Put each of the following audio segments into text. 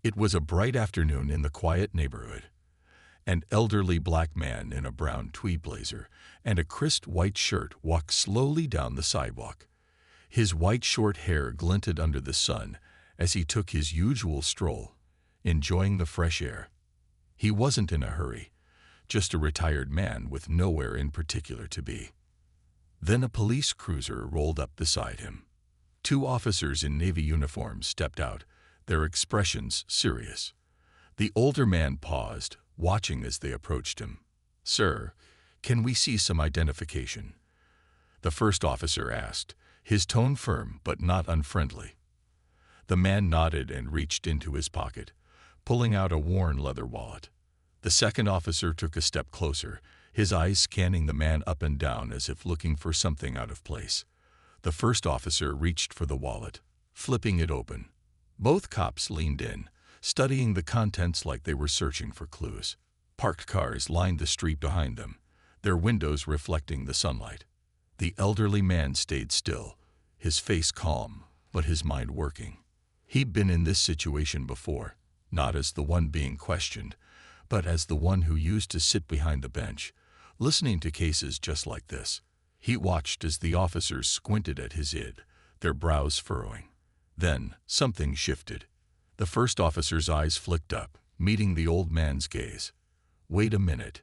It was a bright afternoon in the quiet neighborhood. An elderly black man in a brown tweed blazer and a crisp white shirt walked slowly down the sidewalk. His white short hair glinted under the sun as he took his usual stroll, enjoying the fresh air. He wasn't in a hurry, just a retired man with nowhere in particular to be. Then a police cruiser rolled up beside him. Two officers in navy uniforms stepped out, their expressions serious. The older man paused, watching as they approached him. "Sir, can we see some identification?" the first officer asked, his tone firm but not unfriendly. The man nodded and reached into his pocket, pulling out a worn leather wallet. The second officer took a step closer, his eyes scanning the man up and down as if looking for something out of place. The first officer reached for the wallet, flipping it open. Both cops leaned in, studying the contents like they were searching for clues. Parked cars lined the street behind them, their windows reflecting the sunlight. The elderly man stayed still, his face calm, but his mind working. He'd been in this situation before, not as the one being questioned, but as the one who used to sit behind the bench, listening to cases just like this. He watched as the officers squinted at his id, their brows furrowing. Then, something shifted. The first officer's eyes flicked up, meeting the old man's gaze. "Wait a minute,"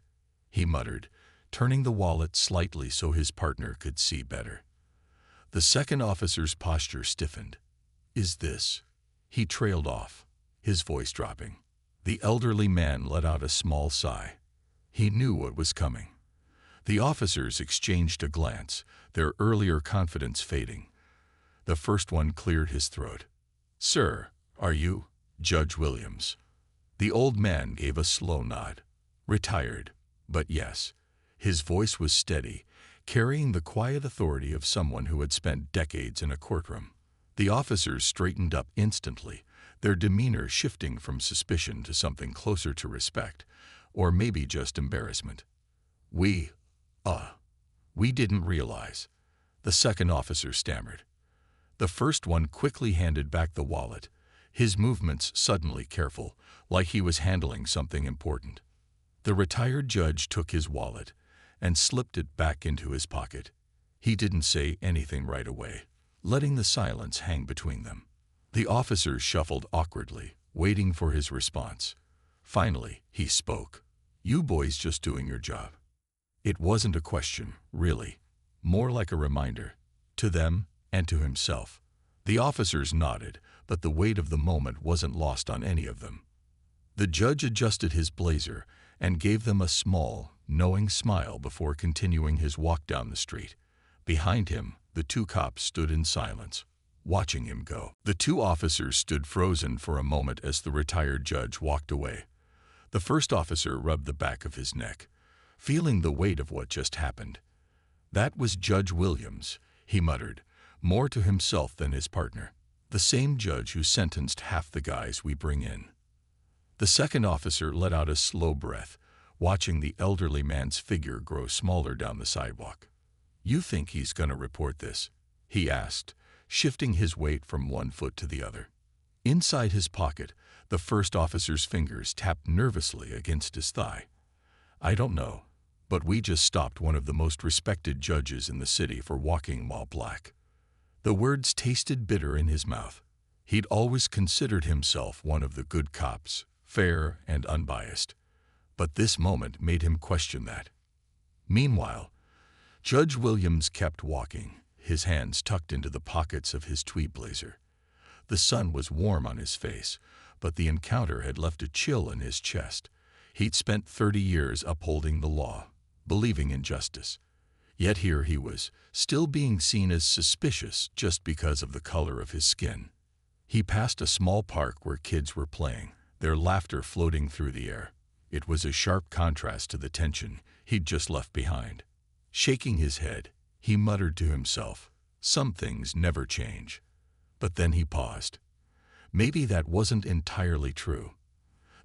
he muttered, turning the wallet slightly so his partner could see better. The second officer's posture stiffened. "Is this?" He trailed off, his voice dropping. The elderly man let out a small sigh. He knew what was coming. The officers exchanged a glance, their earlier confidence fading. The first one cleared his throat. "Sir, are you Judge Williams?" The old man gave a slow nod. Retired, but yes. His voice was steady, carrying the quiet authority of someone who had spent decades in a courtroom. The officers straightened up instantly, their demeanor shifting from suspicion to something closer to respect, or maybe just embarrassment. We didn't realize," the second officer stammered. The first one quickly handed back the wallet, his movements suddenly careful, like he was handling something important. The retired judge took his wallet and slipped it back into his pocket. He didn't say anything right away, letting the silence hang between them. The officers shuffled awkwardly, waiting for his response. Finally, he spoke. "You boys just doing your job?" It wasn't a question, really, more like a reminder, to them and to himself. The officers nodded, but the weight of the moment wasn't lost on any of them. The judge adjusted his blazer and gave them a small, knowing smile before continuing his walk down the street. Behind him, the two cops stood in silence, watching him go. The two officers stood frozen for a moment as the retired judge walked away. The first officer rubbed the back of his neck, feeling the weight of what just happened. "That was Judge Williams," he muttered, more to himself than his partner. "The same judge who sentenced half the guys we bring in." The second officer let out a slow breath, watching the elderly man's figure grow smaller down the sidewalk. "You think he's going to report this?" he asked, shifting his weight from one foot to the other. Inside his pocket, the first officer's fingers tapped nervously against his thigh. "I don't know, but we just stopped one of the most respected judges in the city for walking while black." The words tasted bitter in his mouth. He'd always considered himself one of the good cops, fair and unbiased, but this moment made him question that. Meanwhile, Judge Williams kept walking, his hands tucked into the pockets of his tweed blazer. The sun was warm on his face, but the encounter had left a chill in his chest. He'd spent 30 years upholding the law, believing in justice. Yet here he was, still being seen as suspicious just because of the color of his skin. He passed a small park where kids were playing, their laughter floating through the air. It was a sharp contrast to the tension he'd just left behind. Shaking his head, he muttered to himself, "Some things never change." But then he paused. Maybe that wasn't entirely true.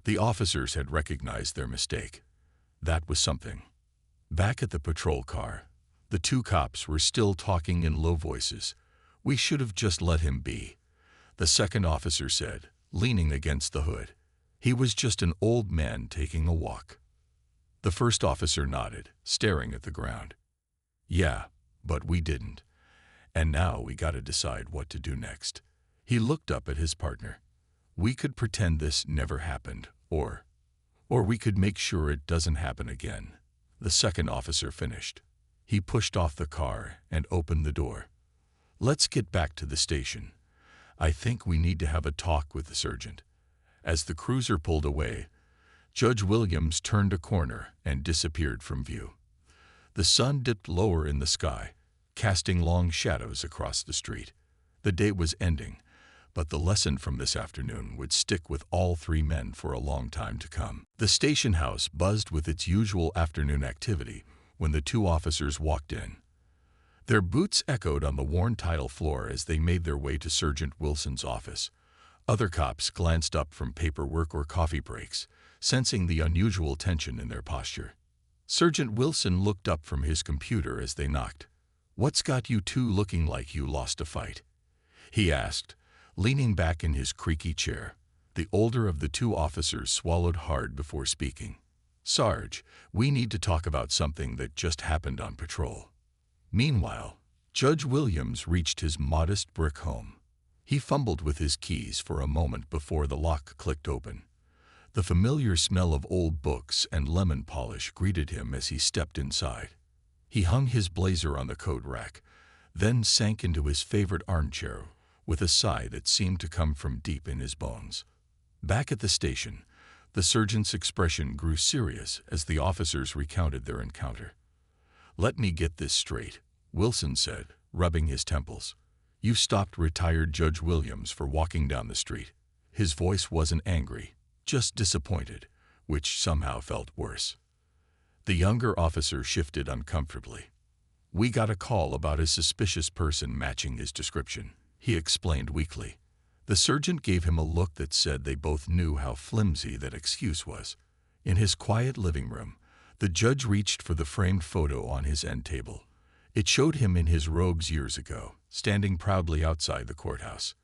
The officers had recognized their mistake. That was something. Back at the patrol car, the two cops were still talking in low voices. "We should have just let him be," the second officer said, leaning against the hood. He was just an old man taking a walk. The first officer nodded, staring at the ground. Yeah, but we didn't. And now we gotta decide what to do next. He looked up at his partner. We could pretend this never happened, or we could make sure it doesn't happen again. The second officer finished. He pushed off the car and opened the door. Let's get back to the station. I think we need to have a talk with the sergeant. As the cruiser pulled away, Judge Williams turned a corner and disappeared from view. The sun dipped lower in the sky, casting long shadows across the street. The day was ending, but the lesson from this afternoon would stick with all three men for a long time to come. The station house buzzed with its usual afternoon activity when the two officers walked in. Their boots echoed on the worn tile floor as they made their way to Sergeant Wilson's office. Other cops glanced up from paperwork or coffee breaks, sensing the unusual tension in their posture. Sergeant Wilson looked up from his computer as they knocked. "What's got you two looking like you lost a fight?" he asked, leaning back in his creaky chair. The older of the two officers swallowed hard before speaking. "Sarge, we need to talk about something that just happened on patrol." Meanwhile, Judge Williams reached his modest brick home. He fumbled with his keys for a moment before the lock clicked open. The familiar smell of old books and lemon polish greeted him as he stepped inside. He hung his blazer on the coat rack, then sank into his favorite armchair with a sigh that seemed to come from deep in his bones. Back at the station, the sergeant's expression grew serious as the officers recounted their encounter. "Let me get this straight," Wilson said, rubbing his temples. "You stopped retired Judge Williams for walking down the street." His voice wasn't angry, just disappointed, which somehow felt worse. The younger officer shifted uncomfortably. "We got a call about a suspicious person matching his description," he explained weakly. The sergeant gave him a look that said they both knew how flimsy that excuse was. In his quiet living room, the judge reached for the framed photo on his end table. It showed him in his robes years ago, standing proudly outside the courthouse.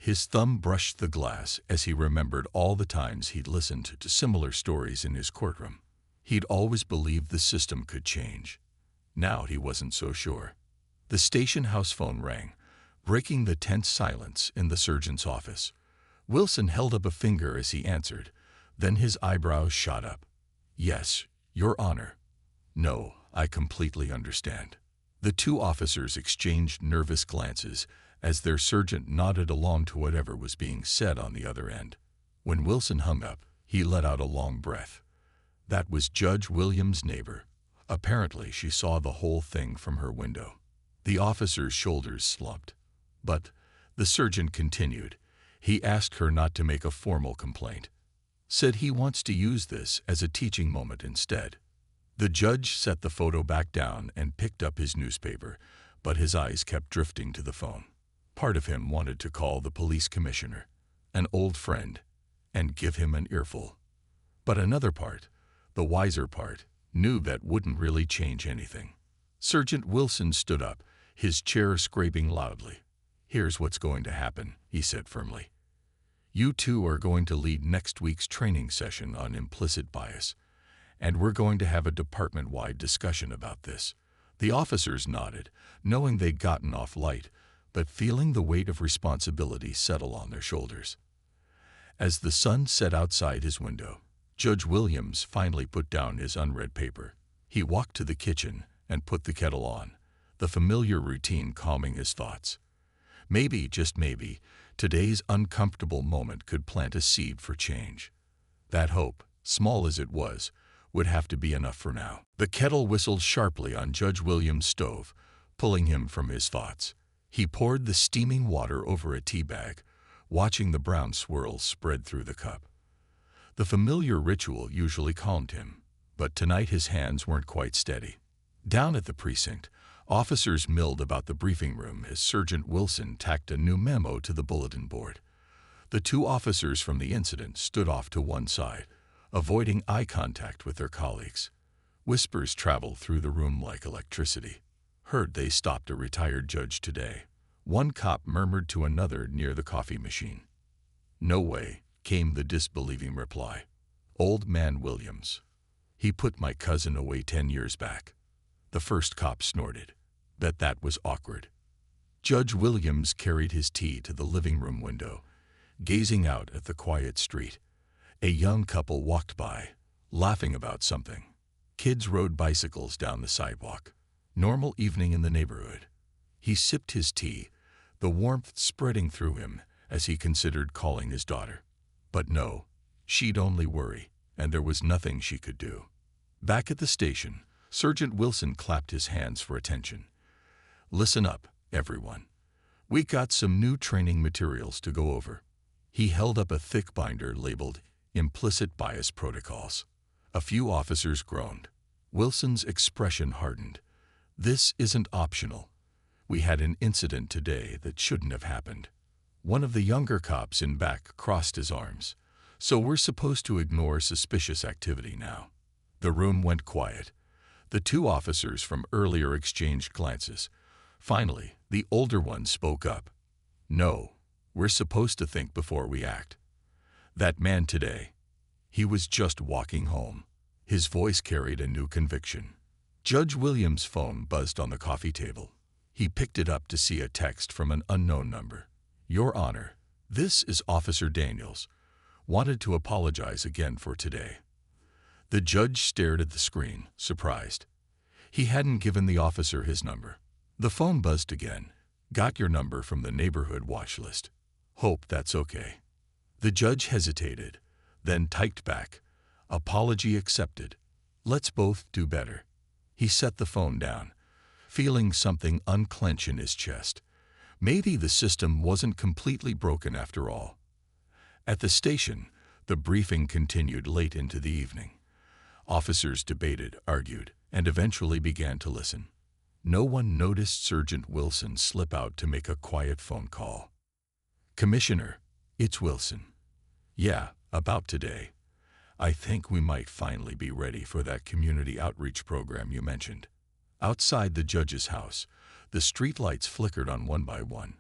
His thumb brushed the glass as he remembered all the times he'd listened to similar stories in his courtroom. He'd always believed the system could change. Now he wasn't so sure. The station house phone rang, breaking the tense silence in the surgeon's office. Wilson held up a finger as he answered, then his eyebrows shot up. "Yes, Your Honor." "No, I completely understand." The two officers exchanged nervous glances as their sergeant nodded along to whatever was being said on the other end. When Wilson hung up, he let out a long breath. That was Judge Williams' neighbor. Apparently, she saw the whole thing from her window. The officer's shoulders slumped. But the surgeon continued. He asked her not to make a formal complaint. Said he wants to use this as a teaching moment instead. The judge set the photo back down and picked up his newspaper, but his eyes kept drifting to the phone. Part of him wanted to call the police commissioner, an old friend, and give him an earful. But another part, the wiser part, knew that wouldn't really change anything. Sergeant Wilson stood up, his chair scraping loudly. "Here's what's going to happen," he said firmly. "You two are going to lead next week's training session on implicit bias, and we're going to have a department-wide discussion about this." The officers nodded, knowing they'd gotten off light, but feeling the weight of responsibility settle on their shoulders. As the sun set outside his window, Judge Williams finally put down his unread paper. He walked to the kitchen and put the kettle on, the familiar routine calming his thoughts. Maybe, just maybe, today's uncomfortable moment could plant a seed for change. That hope, small as it was, would have to be enough for now. The kettle whistled sharply on Judge Williams' stove, pulling him from his thoughts. He poured the steaming water over a tea bag, watching the brown swirls spread through the cup. The familiar ritual usually calmed him, but tonight his hands weren't quite steady. Down at the precinct, officers milled about the briefing room as Sergeant Wilson tacked a new memo to the bulletin board. The two officers from the incident stood off to one side, avoiding eye contact with their colleagues. Whispers traveled through the room like electricity. "Heard they stopped a retired judge today," one cop murmured to another near the coffee machine. "No way," came the disbelieving reply. "Old man Williams. He put my cousin away 10 years back." The first cop snorted. Bet that was awkward. Judge Williams carried his tea to the living room window, gazing out at the quiet street. A young couple walked by, laughing about something. Kids rode bicycles down the sidewalk. Normal evening in the neighborhood. He sipped his tea, the warmth spreading through him as he considered calling his daughter. But no, she'd only worry, and there was nothing she could do. Back at the station, Sergeant Wilson clapped his hands for attention. "Listen up, everyone. We got some new training materials to go over." He held up a thick binder labeled Implicit Bias Protocols. A few officers groaned. Wilson's expression hardened. "This isn't optional. We had an incident today that shouldn't have happened." One of the younger cops in back crossed his arms. "So we're supposed to ignore suspicious activity now." The room went quiet. The two officers from earlier exchanged glances. Finally, the older one spoke up. "No, we're supposed to think before we act. That man today, he was just walking home." His voice carried a new conviction. Judge Williams' phone buzzed on the coffee table. He picked it up to see a text from an unknown number. "Your Honor, this is Officer Daniels. Wanted to apologize again for today." The judge stared at the screen, surprised. He hadn't given the officer his number. The phone buzzed again. "Got your number from the neighborhood watch list. Hope that's okay." The judge hesitated, then typed back, "Apology accepted. Let's both do better." He set the phone down, feeling something unclench in his chest. Maybe the system wasn't completely broken after all. At the station, the briefing continued late into the evening. Officers debated, argued, and eventually began to listen. No one noticed Sergeant Wilson slip out to make a quiet phone call. "Commissioner, it's Wilson. Yeah, about today. I think we might finally be ready for that community outreach program you mentioned." Outside the judge's house, the streetlights flickered on one by one,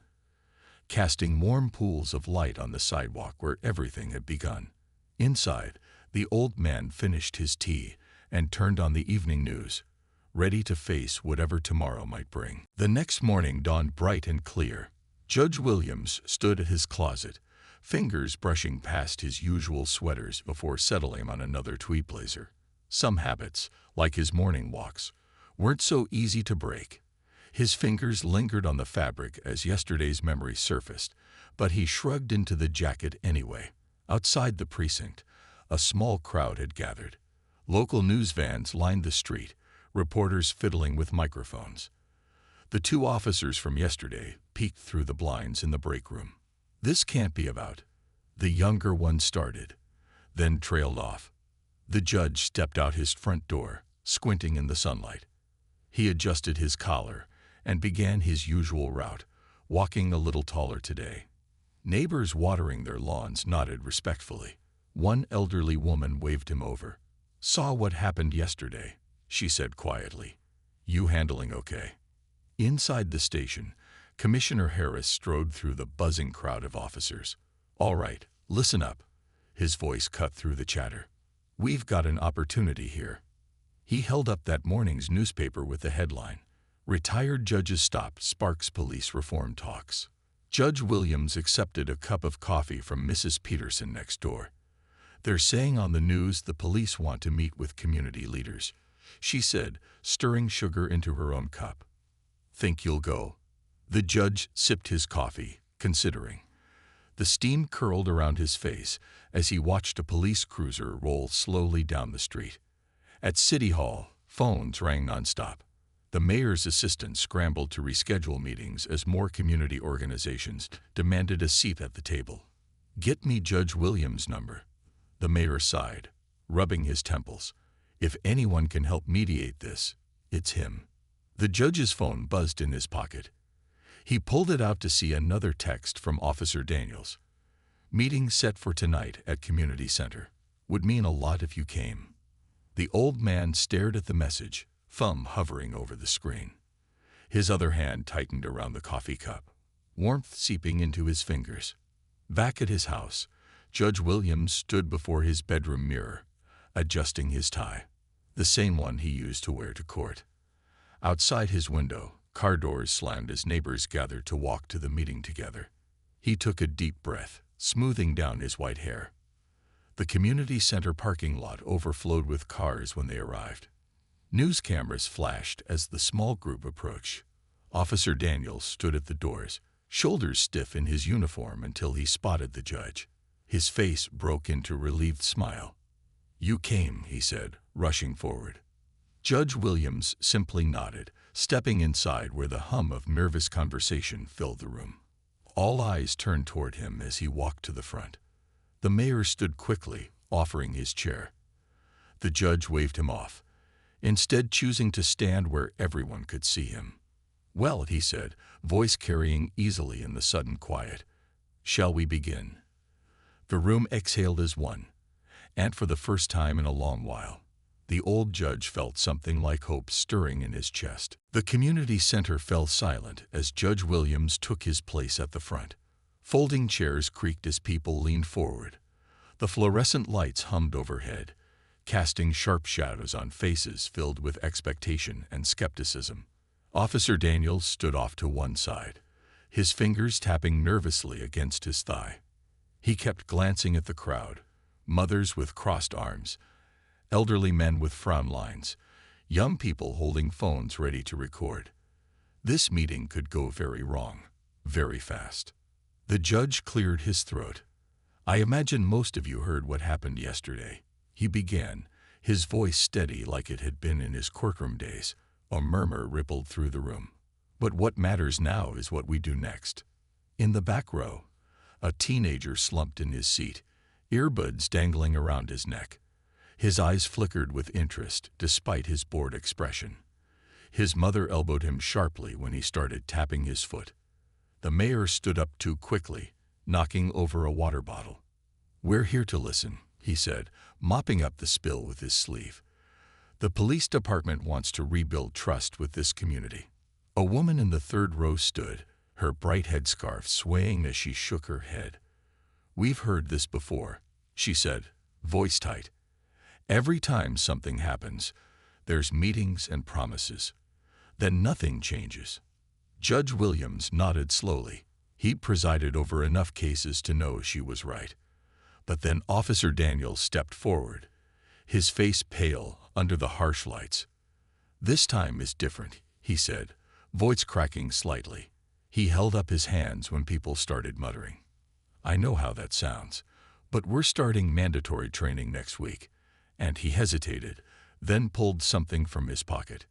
casting warm pools of light on the sidewalk where everything had begun. Inside, the old man finished his tea and turned on the evening news, ready to face whatever tomorrow might bring. The next morning dawned bright and clear. Judge Williams stood at his closet, fingers brushing past his usual sweaters before settling on another tweed blazer. Some habits, like his morning walks, weren't so easy to break. His fingers lingered on the fabric as yesterday's memory surfaced, but he shrugged into the jacket anyway. Outside the precinct, a small crowd had gathered. Local news vans lined the street, reporters fiddling with microphones. The two officers from yesterday peeked through the blinds in the break room. "This can't be about," the younger one started, then trailed off. The judge stepped out his front door, squinting in the sunlight. He adjusted his collar and began his usual route, walking a little taller today. Neighbors watering their lawns nodded respectfully. One elderly woman waved him over. "Saw what happened yesterday," she said quietly. "You handling okay?" Inside the station, Commissioner Harris strode through the buzzing crowd of officers. "All right, listen up." His voice cut through the chatter. "We've got an opportunity here." He held up that morning's newspaper with the headline, "Retired Judges Stop Sparks Police Reform Talks." Judge Williams accepted a cup of coffee from Mrs. Peterson next door. "They're saying on the news the police want to meet with community leaders," she said, stirring sugar into her own cup. "Think you'll go?" The judge sipped his coffee, considering. The steam curled around his face as he watched a police cruiser roll slowly down the street. At City Hall, phones rang nonstop. The mayor's assistant scrambled to reschedule meetings as more community organizations demanded a seat at the table. "Get me Judge Williams' number." The mayor sighed, rubbing his temples. "If anyone can help mediate this, it's him." The judge's phone buzzed in his pocket. He pulled it out to see another text from Officer Daniels. "Meeting set for tonight at Community Center. Would mean a lot if you came." The old man stared at the message, thumb hovering over the screen. His other hand tightened around the coffee cup, warmth seeping into his fingers. Back at his house, Judge Williams stood before his bedroom mirror, adjusting his tie, the same one he used to wear to court. Outside his window, car doors slammed as neighbors gathered to walk to the meeting together. He took a deep breath, smoothing down his white hair. The community center parking lot overflowed with cars when they arrived. News cameras flashed as the small group approached. Officer Daniels stood at the doors, shoulders stiff in his uniform until he spotted the judge. His face broke into a relieved smile. "You came," he said, rushing forward. Judge Williams simply nodded, stepping inside where the hum of nervous conversation filled the room. All eyes turned toward him as he walked to the front. The mayor stood quickly, offering his chair. The judge waved him off, instead choosing to stand where everyone could see him. "Well," he said, voice carrying easily in the sudden quiet, "shall we begin?" The room exhaled as one, and for the first time in a long while, the old judge felt something like hope stirring in his chest. The community center fell silent as Judge Williams took his place at the front. Folding chairs creaked as people leaned forward. The fluorescent lights hummed overhead, casting sharp shadows on faces filled with expectation and skepticism. Officer Daniels stood off to one side, his fingers tapping nervously against his thigh. He kept glancing at the crowd, mothers with crossed arms, elderly men with frown lines, young people holding phones ready to record. This meeting could go very wrong, very fast. The judge cleared his throat. "I imagine most of you heard what happened yesterday," he began, his voice steady like it had been in his courtroom days. A murmur rippled through the room. "But what matters now is what we do next." In the back row, a teenager slumped in his seat, earbuds dangling around his neck. His eyes flickered with interest despite his bored expression. His mother elbowed him sharply when he started tapping his foot. The mayor stood up too quickly, knocking over a water bottle. "We're here to listen," he said, mopping up the spill with his sleeve. "The police department wants to rebuild trust with this community." A woman in the third row stood, her bright headscarf swaying as she shook her head. "We've heard this before," she said, voice tight. "Every time something happens, there's meetings and promises. Then nothing changes." Judge Williams nodded slowly. He'd presided over enough cases to know she was right. But then Officer Daniels stepped forward, his face pale under the harsh lights. "This time is different," he said, voice cracking slightly. He held up his hands when people started muttering. "I know how that sounds, but we're starting mandatory training next week." And he hesitated, then pulled something from his pocket.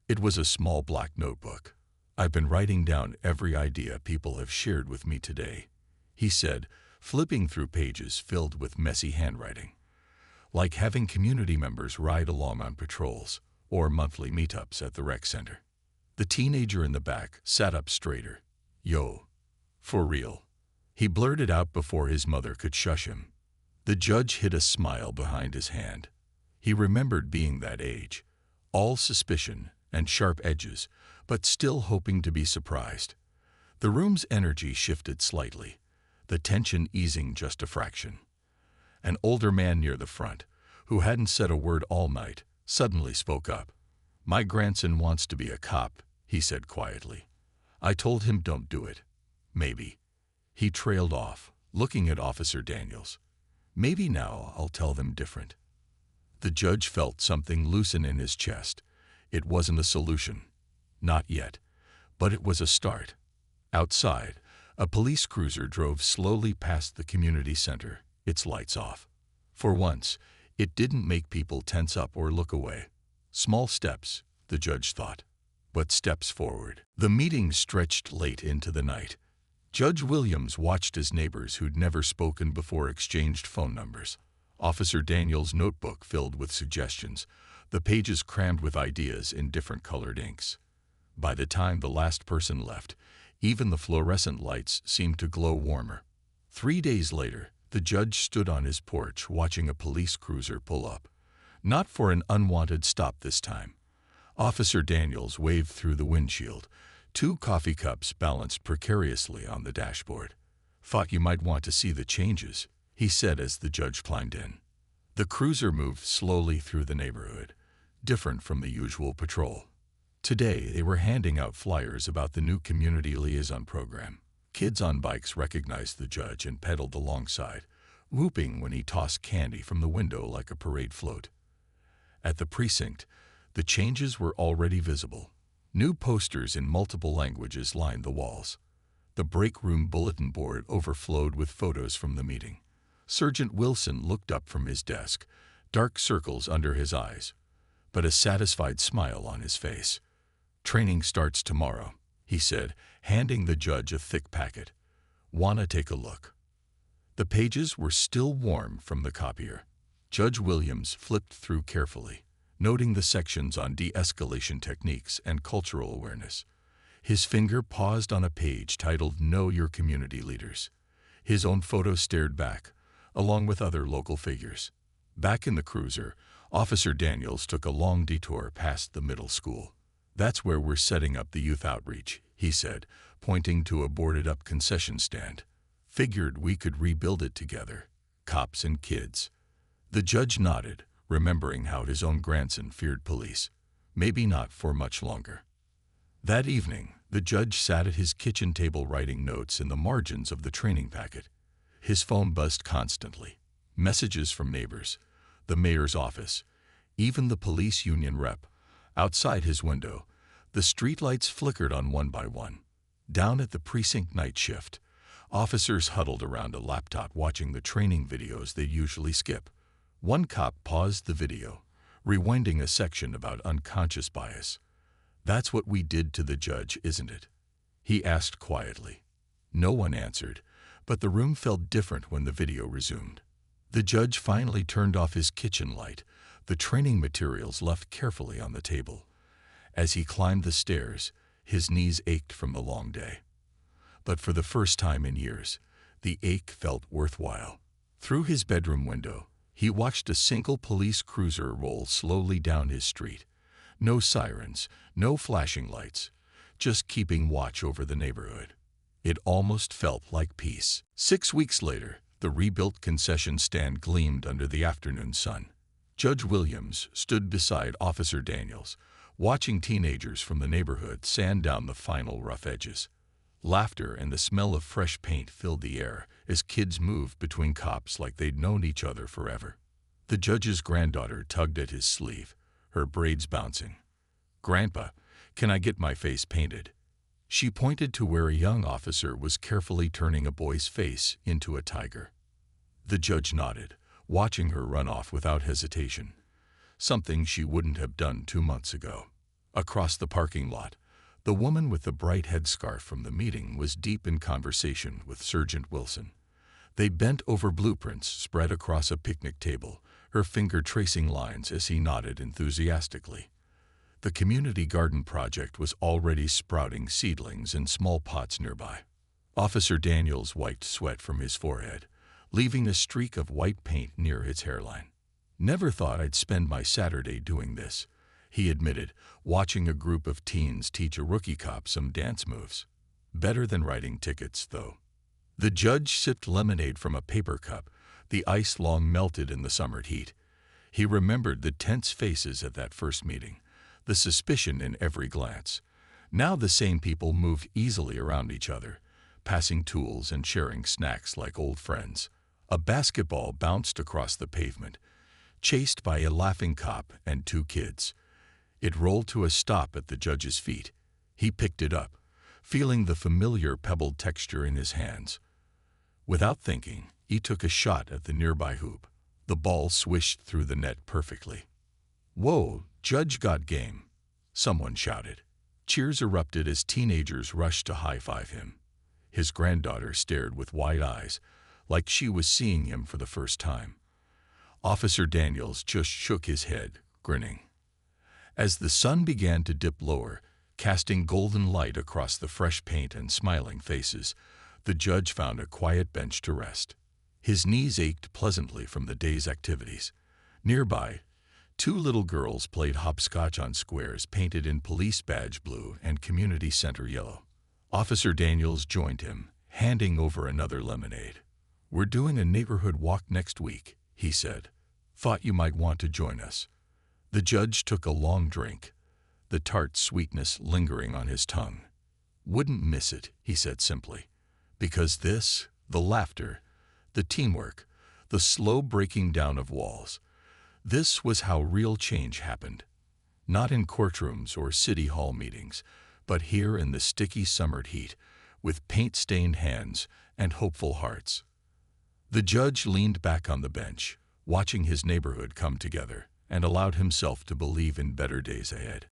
It was a small black notebook. "I've been writing down every idea people have shared with me today," he said, flipping through pages filled with messy handwriting. "Like having community members ride along on patrols, or monthly meetups at the rec center." The teenager in the back sat up straighter. "Yo, for real?" He blurted out before his mother could shush him. The judge hid a smile behind his hand. He remembered being that age, all suspicion and sharp edges, but still hoping to be surprised. The room's energy shifted slightly, the tension easing just a fraction. An older man near the front, who hadn't said a word all night, suddenly spoke up. "My grandson wants to be a cop," he said quietly. "I told him don't do it. Maybe." He trailed off, looking at Officer Daniels. "Maybe now I'll tell them different." The judge felt something loosen in his chest. It wasn't a solution. Not yet. But it was a start. Outside, a police cruiser drove slowly past the community center, its lights off. For once, it didn't make people tense up or look away. Small steps, the judge thought, but steps forward. The meeting stretched late into the night. Judge Williams watched as neighbors who'd never spoken before exchanged phone numbers. Officer Daniels' notebook filled with suggestions, the pages crammed with ideas in different colored inks. By the time the last person left, even the fluorescent lights seemed to glow warmer. 3 days later, the judge stood on his porch watching a police cruiser pull up. Not for an unwanted stop this time. Officer Daniels waved through the windshield, 2 coffee cups balanced precariously on the dashboard. "Thought you might want to see the changes," he said as the judge climbed in. The cruiser moved slowly through the neighborhood, different from the usual patrol. Today, they were handing out flyers about the new community liaison program. Kids on bikes recognized the judge and pedaled alongside, whooping when he tossed candy from the window like a parade float. At the precinct, the changes were already visible. New posters in multiple languages lined the walls. The break room bulletin board overflowed with photos from the meeting. Sergeant Wilson looked up from his desk, dark circles under his eyes, but a satisfied smile on his face. "Training starts tomorrow," he said, handing the judge a thick packet. "Wanna take a look?" The pages were still warm from the copier. Judge Williams flipped through carefully, noting the sections on de-escalation techniques and cultural awareness. His finger paused on a page titled "Know Your Community Leaders." His own photo stared back, along with other local figures. Back in the cruiser, Officer Daniels took a long detour past the middle school. "That's where we're setting up the youth outreach," he said, pointing to a boarded-up concession stand. "Figured we could rebuild it together, cops and kids." The judge nodded, remembering how his own grandson feared police. Maybe not for much longer. That evening, the judge sat at his kitchen table writing notes in the margins of the training packet. His phone buzzed constantly. Messages from neighbors, the mayor's office, even the police union rep. Outside his window, the streetlights flickered on one by one. Down at the precinct night shift, officers huddled around a laptop watching the training videos they usually skip. One cop paused the video, rewinding a section about unconscious bias. "That's what we did to the judge, isn't it?" he asked quietly. No one answered, but the room felt different when the video resumed. The judge finally turned off his kitchen light, the training materials left carefully on the table. As he climbed the stairs, his knees ached from the long day. But for the first time in years, the ache felt worthwhile. Through his bedroom window, he watched a single police cruiser roll slowly down his street. No sirens, no flashing lights, just keeping watch over the neighborhood. It almost felt like peace. 6 weeks later, the rebuilt concession stand gleamed under the afternoon sun. Judge Williams stood beside Officer Daniels, watching teenagers from the neighborhood sand down the final rough edges. Laughter and the smell of fresh paint filled the air as kids moved between cops like they'd known each other forever. The judge's granddaughter tugged at his sleeve, her braids bouncing. "Grandpa, can I get my face painted?" She pointed to where a young officer was carefully turning a boy's face into a tiger. The judge nodded, watching her run off without hesitation, something she wouldn't have done 2 months ago. Across the parking lot, the woman with the bright headscarf from the meeting was deep in conversation with Sergeant Wilson. They bent over blueprints spread across a picnic table, her finger tracing lines as he nodded enthusiastically. The community garden project was already sprouting seedlings in small pots nearby. Officer Daniels wiped sweat from his forehead, leaving a streak of white paint near his hairline. "Never thought I'd spend my Saturday doing this," he admitted, watching a group of teens teach a rookie cop some dance moves. "Better than writing tickets, though." The judge sipped lemonade from a paper cup, the ice long melted in the summer heat. He remembered the tense faces at that first meeting, the suspicion in every glance. Now the same people moved easily around each other, passing tools and sharing snacks like old friends. A basketball bounced across the pavement, chased by a laughing cop and 2 kids. It rolled to a stop at the judge's feet. He picked it up, feeling the familiar pebbled texture in his hands. Without thinking, he took a shot at the nearby hoop. The ball swished through the net perfectly. "Whoa, Judge got game," someone shouted. Cheers erupted as teenagers rushed to high-five him. His granddaughter stared with wide eyes, like she was seeing him for the first time. Officer Daniels just shook his head, grinning. As the sun began to dip lower, casting golden light across the fresh paint and smiling faces, the judge found a quiet bench to rest. His knees ached pleasantly from the day's activities. Nearby, 2 little girls played hopscotch on squares painted in police badge blue and community center yellow. Officer Daniels joined him, handing over another lemonade. "We're doing a neighborhood walk next week," he said. "Thought you might want to join us." The judge took a long drink, the tart sweetness lingering on his tongue. "Wouldn't miss it," he said simply. "Because this, the laughter, the teamwork, the slow breaking down of walls, this was how real change happened. Not in courtrooms or city hall meetings, but here in the sticky summered heat, with paint-stained hands and hopeful hearts." The judge leaned back on the bench, watching his neighborhood come together, and allowed himself to believe in better days ahead.